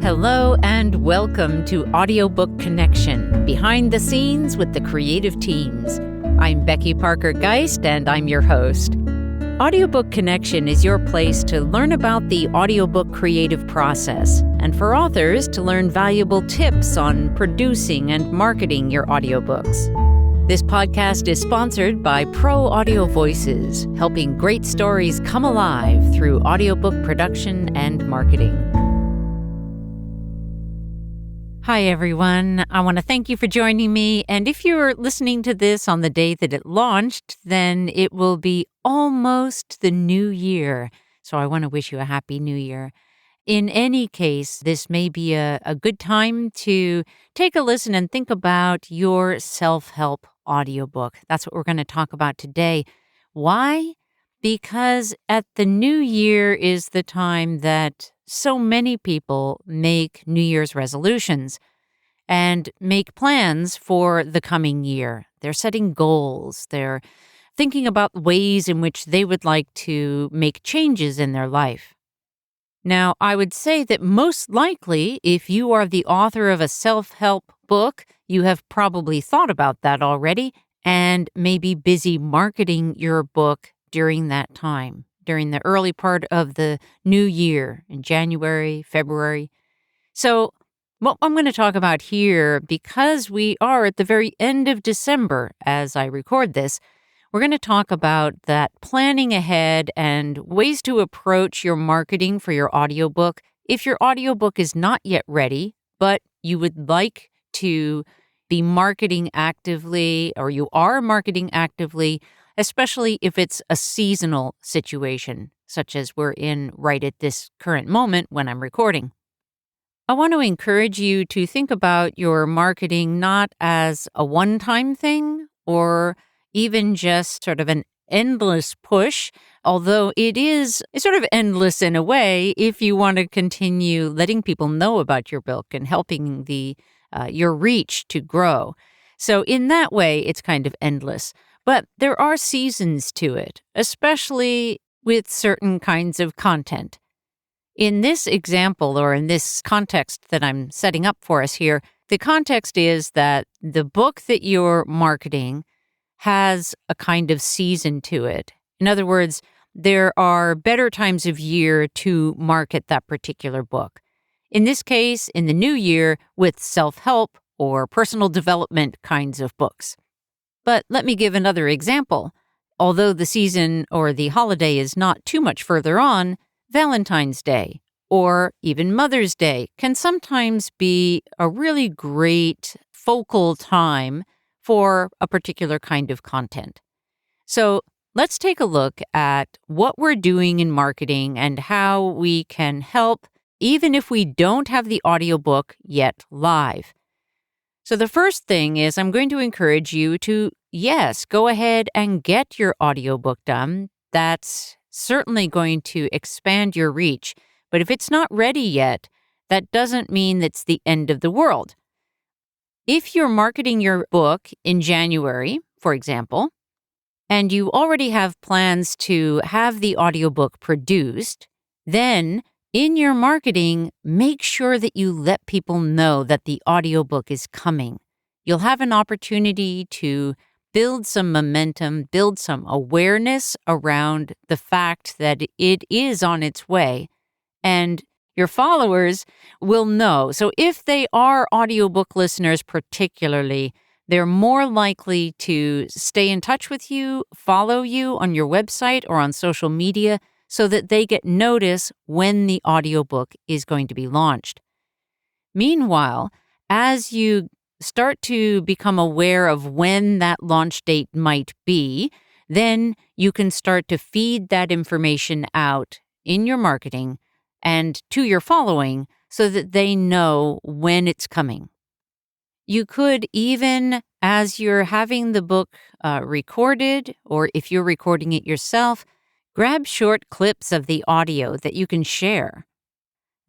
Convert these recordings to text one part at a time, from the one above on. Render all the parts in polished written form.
Hello and welcome to Audiobook Connection, behind the scenes with the creative teams. I'm Becky Parker Geist and I'm your host. Audiobook Connection is your place to learn about the audiobook creative process and for authors to learn valuable tips on producing and marketing your audiobooks. This podcast is sponsored by Pro Audio Voices, helping great stories come alive through audiobook production and marketing. Hi, everyone. I want to thank you for joining me. And if you're listening to this on the day that it launched, then it will be almost the new year. So I want to wish you a happy new year. In any case, this may be a good time to take a listen and think about your self-help audiobook. That's what we're going to talk about today. Why? Because at the new year is the time that so many people make New Year's resolutions and make plans for the coming year. They're setting goals. They're thinking about ways in which they would like to make changes in their life. Now, I would say that most likely, if you are the author of a self-help book, you have probably thought about that already and may be busy marketing your book during that time, during the early part of the new year in January, February. So what I'm going to talk about here, because we are at the very end of December as I record this, we're going to talk about that planning ahead and ways to approach your marketing for your audiobook. If your audiobook is not yet ready, but you would like to be marketing actively, or you are marketing actively, especially if it's a seasonal situation, such as we're in right at this current moment when I'm recording. I want to encourage you to think about your marketing not as a one-time thing or even just sort of an endless push, although it is sort of endless in a way if you want to continue letting people know about your book and helping your reach to grow. So in that way, it's kind of endless. But there are seasons to it, especially with certain kinds of content. In this example, or in this context that I'm setting up for us here, the context is that the book that you're marketing has a kind of season to it. In other words, there are better times of year to market that particular book. In this case, in the new year, with self-help or personal development kinds of books. But let me give another example. Although the season or the holiday is not too much further on, Valentine's Day or even Mother's Day can sometimes be a really great focal time for a particular kind of content. So let's take a look at what we're doing in marketing and how we can help even if we don't have the audiobook yet live. So the first thing is I'm going to encourage you to, yes, go ahead and get your audiobook done. That's certainly going to expand your reach. But if it's not ready yet, that doesn't mean that's the end of the world. If you're marketing your book in January, for example, and you already have plans to have the audiobook produced, then in your marketing, make sure that you let people know that the audiobook is coming. You'll have an opportunity to build some momentum, build some awareness around the fact that it is on its way, and your followers will know. So if they are audiobook listeners particularly, they're more likely to stay in touch with you, follow you on your website or on social media, so that they get notice when the audiobook is going to be launched. Meanwhile, as you start to become aware of when that launch date might be, then you can start to feed that information out in your marketing and to your following so that they know when it's coming. You could even, as you're having the book recorded, or if you're recording it yourself, grab short clips of the audio that you can share.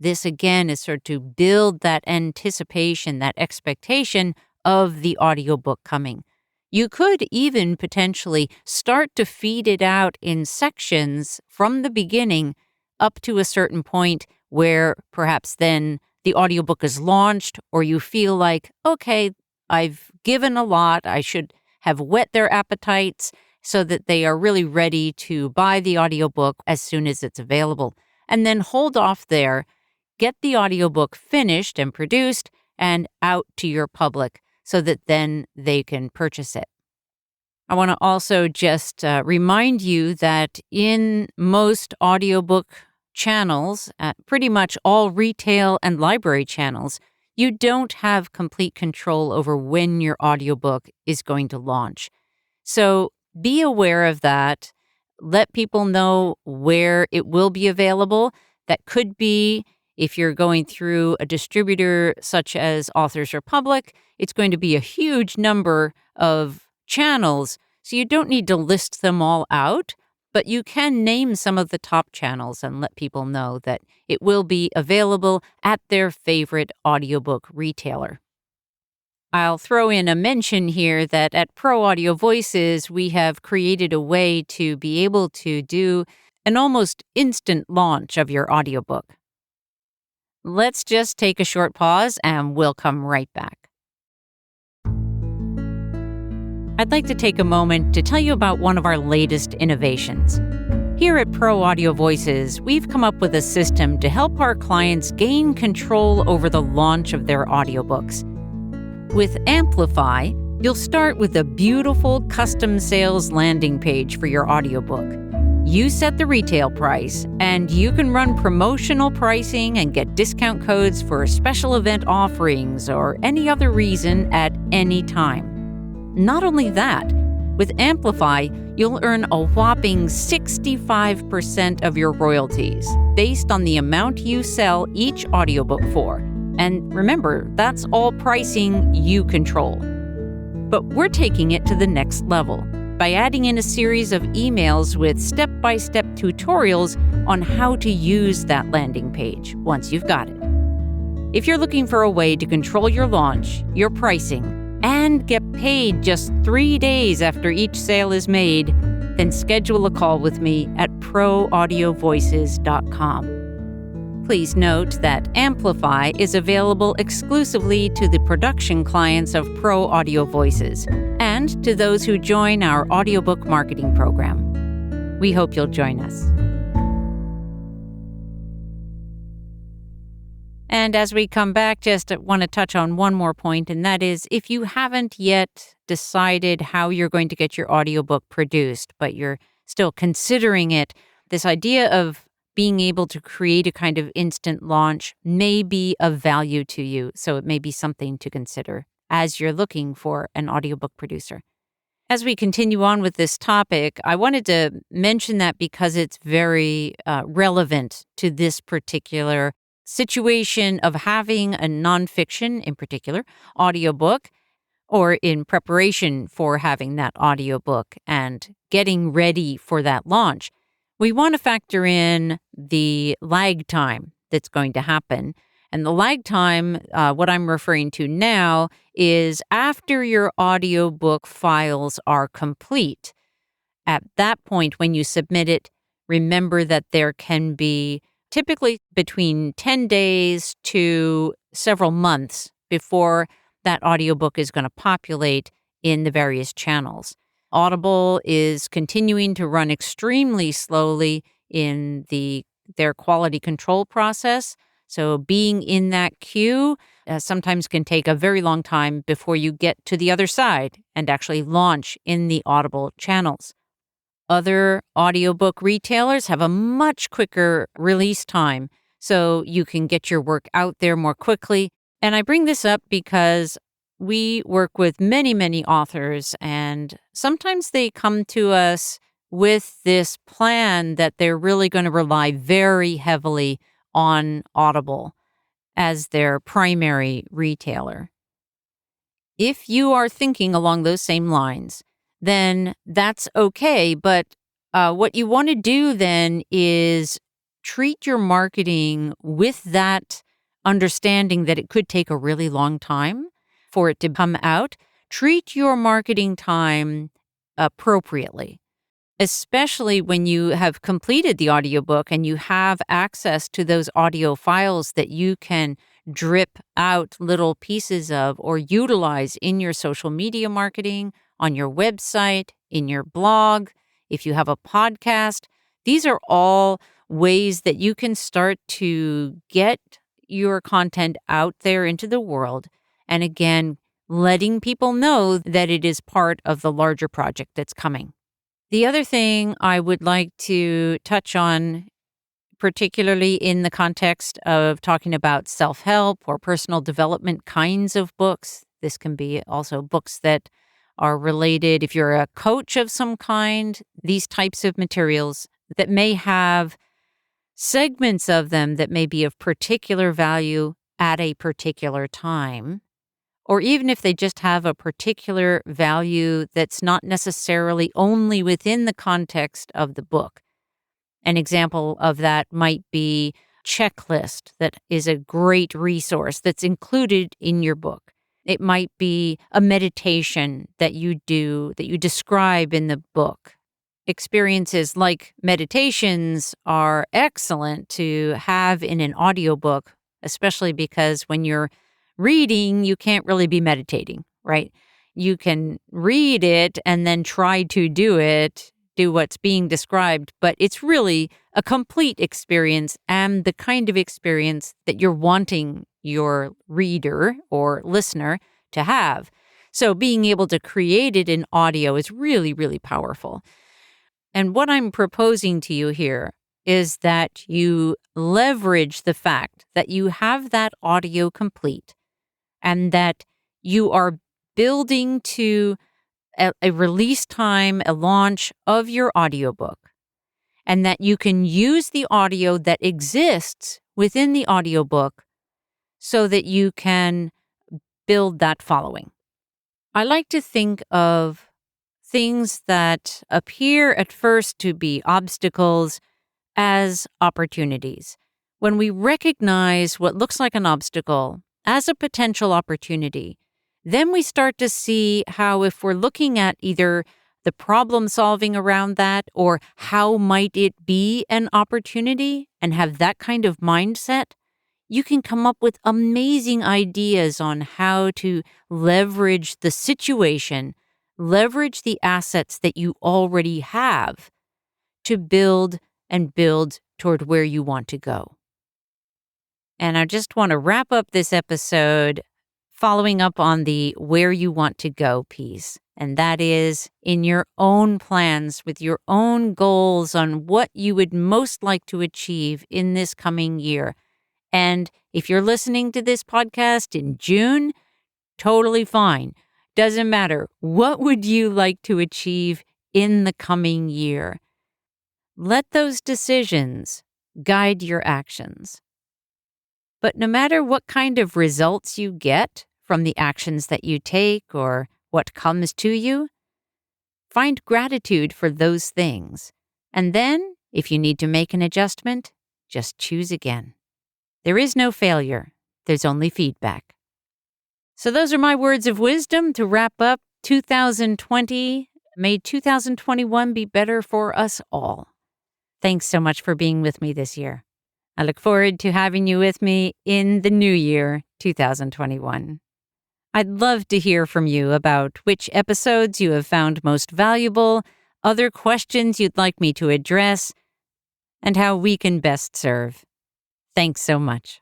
This, again, is sort of to build that anticipation, that expectation of the audiobook coming. You could even potentially start to feed it out in sections from the beginning up to a certain point where perhaps then the audiobook is launched or you feel like, okay, I've given a lot, I should have whet their appetites so that they are really ready to buy the audiobook as soon as it's available. And then hold off there, get the audiobook finished and produced and out to your public so that then they can purchase it. I want to also just remind you that in most audiobook channels, pretty much all retail and library channels, you don't have complete control over when your audiobook is going to launch. So be aware of that. Let people know where it will be available. That could be if you're going through a distributor such as Authors Republic, it's going to be a huge number of channels. So you don't need to list them all out, but you can name some of the top channels and let people know that it will be available at their favorite audiobook retailer. I'll throw in a mention here that at Pro Audio Voices, we have created a way to be able to do an almost instant launch of your audiobook. Let's just take a short pause and we'll come right back. I'd like to take a moment to tell you about one of our latest innovations. Here at Pro Audio Voices, we've come up with a system to help our clients gain control over the launch of their audiobooks. With Amplify, you'll start with a beautiful custom sales landing page for your audiobook. You set the retail price, and you can run promotional pricing and get discount codes for special event offerings or any other reason at any time. Not only that, with Amplify, you'll earn a whopping 65% of your royalties based on the amount you sell each audiobook for. And remember, that's all pricing you control. But we're taking it to the next level by adding in a series of emails with step-by-step tutorials on how to use that landing page once you've got it. If you're looking for a way to control your launch, your pricing, and get paid just 3 days after each sale is made, then schedule a call with me at proaudiovoices.com. Please note that Amplify is available exclusively to the production clients of Pro Audio Voices and to those who join our audiobook marketing program. We hope you'll join us. And as we come back, just want to touch on one more point, and that is if you haven't yet decided how you're going to get your audiobook produced, but you're still considering it, this idea of being able to create a kind of instant launch may be of value to you, so it may be something to consider as you're looking for an audiobook producer. As we continue on with this topic, I wanted to mention that because it's very relevant to this particular situation of having a nonfiction, in particular, audiobook, or in preparation for having that audiobook and getting ready for that launch. We want to factor in the lag time that's going to happen. And the lag time, what I'm referring to now, is after your audiobook files are complete. At that point, when you submit it, remember that there can be typically between 10 days to several months before that audiobook is going to populate in the various channels. Audible is continuing to run extremely slowly in their quality control process. So being in that queue sometimes can take a very long time before you get to the other side and actually launch in the Audible channels. Other audiobook retailers have a much quicker release time, so you can get your work out there more quickly. And I bring this up because we work with many, many authors, and sometimes they come to us with this plan that they're really going to rely very heavily on Audible as their primary retailer. If you are thinking along those same lines, then that's okay. But what you want to do then is treat your marketing with that understanding that it could take a really long time for it to come out. Treat your marketing time appropriately, especially when you have completed the audiobook and you have access to those audio files that you can drip out little pieces of or utilize in your social media marketing, on your website, in your blog, if you have a podcast. These are all ways that you can start to get your content out there into the world. And again, letting people know that it is part of the larger project that's coming. The other thing I would like to touch on, particularly in the context of talking about self-help or personal development kinds of books, this can be also books that are related, if you're a coach of some kind, these types of materials that may have segments of them that may be of particular value at a particular time, or even if they just have a particular value that's not necessarily only within the context of the book. An example of that might be Checklist, that is a great resource that's included in your book. It might be a meditation that you do, that you describe in the book. Experiences like meditations are excellent to have in an audiobook, especially because when you're reading, you can't really be meditating, right? You can read it and then try to do what's being described, but it's really a complete experience and the kind of experience that you're wanting your reader or listener to have. So being able to create it in audio is really, really powerful. And what I'm proposing to you here is that you leverage the fact that you have that audio complete and that you are building to a release time, a launch of your audiobook, and that you can use the audio that exists within the audiobook so that you can build that following. I like to think of things that appear at first to be obstacles as opportunities. When we recognize what looks like an obstacle as a potential opportunity, then we start to see how, if we're looking at either the problem solving around that or how might it be an opportunity and have that kind of mindset, you can come up with amazing ideas on how to leverage the situation, leverage the assets that you already have to build and build toward where you want to go. And I just want to wrap up this episode following up on the where you want to go piece. And that is in your own plans with your own goals on what you would most like to achieve in this coming year. And if you're listening to this podcast in June, totally fine. Doesn't matter. What would you like to achieve in the coming year? Let those decisions guide your actions. But no matter what kind of results you get from the actions that you take or what comes to you, find gratitude for those things. And then, if you need to make an adjustment, just choose again. There is no failure. There's only feedback. So those are my words of wisdom to wrap up 2020. May 2021 be better for us all. Thanks so much for being with me this year. I look forward to having you with me in the new year, 2021. I'd love to hear from you about which episodes you have found most valuable, other questions you'd like me to address, and how we can best serve. Thanks so much.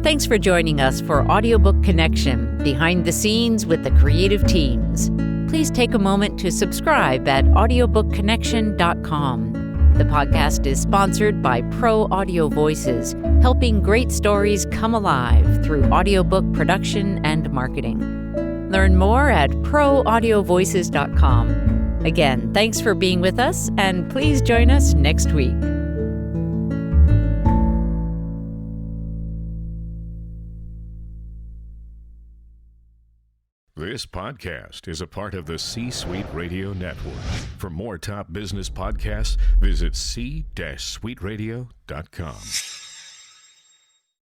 Thanks for joining us for Audiobook Connection, behind the scenes with the creative teams. Please take a moment to subscribe at audiobookconnection.com. The podcast is sponsored by Pro Audio Voices, helping great stories come alive through audiobook production and marketing. Learn more at proaudiovoices.com. Again, thanks for being with us, and please join us next week. This podcast is a part of the C-Suite Radio Network. For more top business podcasts, visit c-suiteradio.com.